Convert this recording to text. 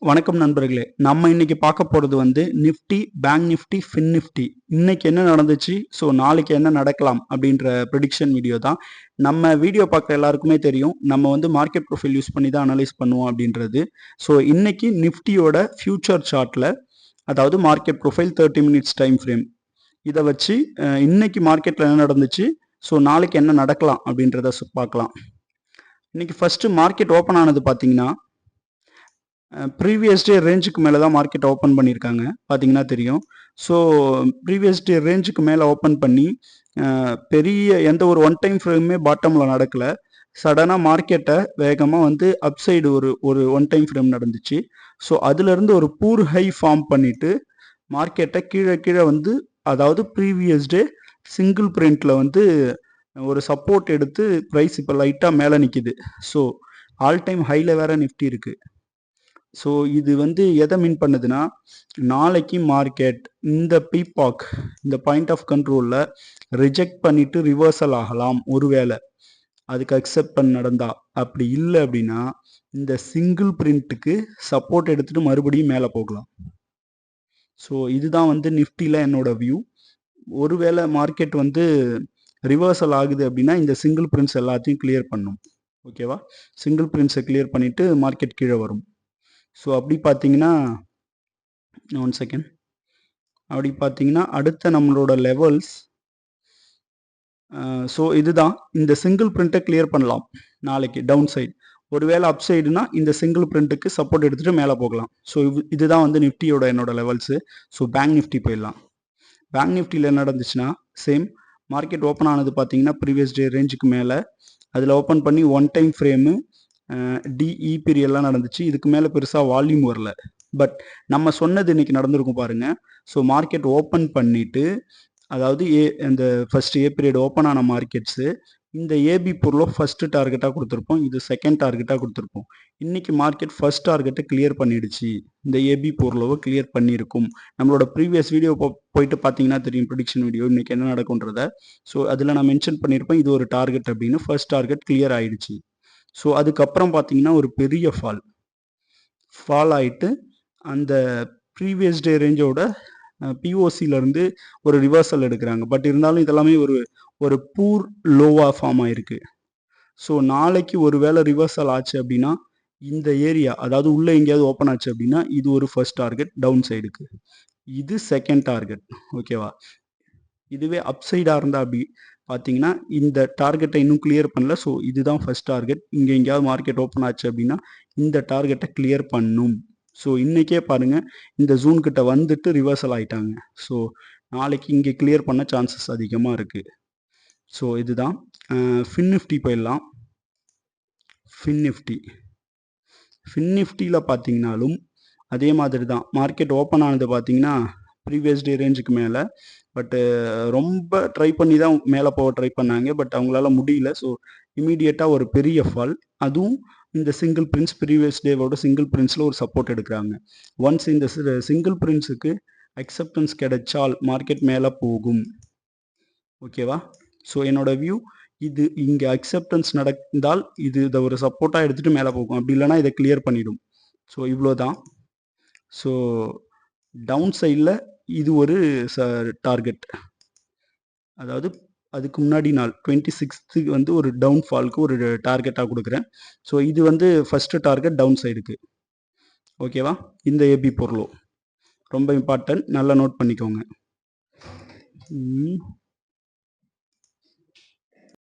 வணக்கம் நண்பர்களே. நம்ம இன்னைக்கு பார்க்க போறது வந்து Nifty, bank Nifty, fin Nifty. இன்னைக்கு என்ன நடந்துச்சு? ஸோ நாளைக்கு என்ன நடக்கலாம்? அப்படின்ற ப்ரெடிக்ஷன் வீடியோ தான். நம்ம வீடியோ பார்க்குற எல்லாருக்குமே தெரியும். நம்ம வந்து மார்க்கெட் ப்ரொஃபைல் யூஸ் பண்ணி தான் அனலைஸ் பண்ணுவோம் அப்படின்றது. ஸோ இன்னைக்கு நிஃப்டியோட ஃபியூச்சர் சார்ட்ல அதாவது market profile 30 minutes time frame இதை வச்சு இன்னைக்கு மார்க்கெட்ல என்ன நடந்துச்சு? ஸோ நாளைக்கு என்ன நடக்கலாம் அப்படின்றத பார்க்கலாம். இன்னைக்கு ஃபர்ஸ்ட் மார்க்கெட் ஓப்பன் ஆனது பார்த்தீங்கன்னா ப்ரீவியஸ் டே ரேஞ்சுக்கு மேலே தான் மார்க்கெட் ஓப்பன் பண்ணியிருக்காங்க பார்த்தீங்கன்னா தெரியும். ஸோ ப்ரீவியஸ் டே ரேஞ்சுக்கு மேலே ஓப்பன் பண்ணி பெரிய எந்த ஒரு ஒன் டைம் ஃப்ரேமுமே பாட்டமில் நடக்கலை. சடனாக மார்க்கெட்டை வேகமாக வந்து அப்சைடு ஒரு ஒன் டைம் ஃப்ரேம் நடந்துச்சு. ஸோ அதுலேருந்து ஒரு பூர் ஹை ஃபார்ம் பண்ணிவிட்டு மார்க்கெட்டை கீழே கீழே வந்து அதாவது ப்ரீவியஸ் டே சிங்கிள் பிரிண்டில் வந்து ஒரு சப்போர்ட் எடுத்து ப்ரைஸ் இப்போ லைட்டாக மேலே நிற்கிது. ஸோ ஆல் டைம் ஹையில் வேறு நிஃப்டி இருக்குது. ஸோ இது வந்து எதை மீன் பண்ணுதுன்னா நாளைக்கு மார்க்கெட் இந்த பீபாக் இந்த பாயிண்ட் ஆஃப் கண்ட்ரோலில் ரிஜெக்ட் பண்ணிட்டு ரிவர்சல் ஆகலாம். ஒருவேளை அதுக்கு அக்செப்ட் பண்ண நடந்தா, அப்படி இல்லை அப்படின்னா இந்த சிங்கிள் பிரிண்ட்டுக்கு சப்போர்ட் எடுத்துட்டு மறுபடியும் மேலே போகலாம். ஸோ இதுதான் வந்து நிஃப்டியில் என்னோட வியூ. ஒருவேளை மார்க்கெட் வந்து ரிவர்சல் ஆகுது அப்படின்னா இந்த சிங்கிள் பிரிண்ட்ஸ் எல்லாத்தையும் கிளியர் பண்ணும். ஓகேவா? சிங்கிள் பிரிண்ட்ஸை கிளியர் பண்ணிட்டு மார்க்கெட் கீழே வரும். ஸோ அப்படி பார்த்தீங்கன்னா ஒன் செகண்ட் அப்படி பார்த்தீங்கன்னா அடுத்த நம்மளோட லெவல்ஸ் ஸோ இதுதான் இந்த சிங்கிள் பிரிண்ட்டை கிளியர் பண்ணலாம் நாளைக்கு டவுன் சைடு. ஒருவேளை அப் சைடுனா இந்த சிங்கிள் பிரிண்ட்டுக்கு சப்போர்ட் எடுத்துகிட்டு மேலே போகலாம். ஸோ இதுதான் வந்து நிஃப்டியோட என்னோட லெவல்ஸு. ஸோ பேங்க் நிஃப்டி போயிடலாம். பேங்க் நிஃப்டியில் என்ன நடந்துச்சுன்னா சேம் மார்க்கெட் ஓப்பன் ஆனது பார்த்தீங்கன்னா ப்ரீவியஸ் டே ரேஞ்சுக்கு மேலே அதில் ஓப்பன் பண்ணி ஒன் டைம் ஃப்ரேமு டிஇ பீரியட்லாம் நடந்துச்சு. இதுக்கு மேலே பெருசாக வால்யூம் வரல. பட் நம்ம சொன்னது இன்னைக்கு நடந்திருக்கும் பாருங்க. ஸோ மார்க்கெட் ஓப்பன் பண்ணிட்டு அதாவது இந்த ஃபர்ஸ்ட் ஏ பீரியட் ஓப்பன் ஆன மார்க்கெட்ஸு இந்த ஏபி பொருளோ ஃபர்ஸ்ட் டார்கெட்டாக கொடுத்துருப்போம், இது செகண்ட் டார்கெட்டாக கொடுத்துருப்போம். இன்னைக்கு மார்க்கெட் ஃபர்ஸ்ட் டார்கெட்டை கிளியர் பண்ணிடுச்சு. இந்த ஏபி பொருளோவை கிளியர் பண்ணியிருக்கும். நம்மளோட ப்ரீவியஸ் வீடியோ போயிட்டு பார்த்தீங்கன்னா தெரியும் ப்ரெடிக்ஷன் வீடியோ இன்னைக்கு என்ன நடக்கும்ன்றத. ஸோ அதில் நான் மென்ஷன் பண்ணியிருப்பேன் இது ஒரு டார்கெட் அப்படின்னு. ஃபர்ஸ்ட் டார்கெட் கிளியர் ஆயிடுச்சு. ஸோ அதுக்கப்புறம் பார்த்தீங்கன்னா ஒரு பெரிய ஃபால் ஆகிட்டு அந்த ப்ரீவியஸ் டே ரேஞ்சோட பிஓசியிலேருந்து ஒரு ரிவர்சல் எடுக்கிறாங்க. பட் இருந்தாலும் இதெல்லாமே ஒரு பூர் லோவாக ஃபார்ம் ஆகிருக்கு. ஸோ நாளைக்கு ஒரு வேளை ரிவர்சல் ஆச்சு அப்படின்னா இந்த ஏரியா அதாவது உள்ளே எங்கேயாவது ஓப்பன் ஆச்சு அப்படின்னா இது ஒரு ஃபர்ஸ்ட் டார்கெட் டவுன் சைடுக்கு, இது செகண்ட் டார்கெட். ஓகேவா? இதுவே அப்சைடாக இருந்தால் அப்படி பார்த்தீங்கன்னா இந்த டார்கெட்டை இன்னும் கிளியர் பண்ணல. ஸோ இதுதான் ஃபர்ஸ்ட் டார்கெட். இங்கே எங்கேயாவது மார்க்கெட் ஓப்பன் ஆச்சு அப்படின்னா இந்த டார்கெட்டை கிளியர் பண்ணும். ஸோ இன்றைக்கே பாருங்கள் இந்த ஜூன் கிட்ட வந்துட்டு ரிவர்சல் ஆகிட்டாங்க. ஸோ நாளைக்கு இங்கே கிளியர் பண்ண சான்சஸ் அதிகமாக இருக்குது. ஸோ இதுதான் ஃபின் நிஃப்டி போயிடலாம். ஃபின் நிஃப்டியில் பார்த்தீங்கன்னாலும் அதே மாதிரி தான் மார்க்கெட் ஓப்பன் ஆனது பார்த்தீங்கன்னா ப்ரீவியஸ் டே ரேஞ்சுக்கு மேலே. பட்டு ரொம்ப ட்ரை பண்ணி தான் மேலே போக ட்ரை பண்ணாங்க. பட் அவங்களால முடியல. ஸோ இமீடியட்டாக ஒரு பெரிய ஃபால். அதுவும் இந்த சிங்கிள் பிரிண்ட்ஸ் ப்ரீவியஸ் டேவோட சிங்கிள் பிரிண்ட்ஸில் ஒரு சப்போர்ட் எடுக்கிறாங்க. ஒன்ஸ் இந்த சிங்கிள் பிரிண்ட்ஸுக்கு அக்செப்டன்ஸ் கிடைச்சால் மார்க்கெட் மேலே போகும். ஓகேவா? ஸோ என்னோட வியூ இது இங்கே அக்செப்டன்ஸ் நடந்தால் இதை ஒரு சப்போர்ட்டாக எடுத்துகிட்டு மேலே போகும். அப்படி இல்லைனா இதை கிளியர் பண்ணிடும். ஸோ இவ்வளோ தான். ஸோ டவுன் சைடில் இது ஒரு டார்கெட். அதாவது அதுக்கு முன்னாடி நாள் 26க்கு வந்து ஒரு டவுன் ஃபால்க்கு ஒரு டார்கெட்டாக கொடுக்குறேன். ஸோ இது வந்து ஃபஸ்ட்டு டார்கெட் டவுன் சைடுக்கு. ஓகேவா? இந்த ஏபி பொருளோ ரொம்ப இம்பார்ட்டன்ட், நல்லா நோட் பண்ணிக்கோங்க.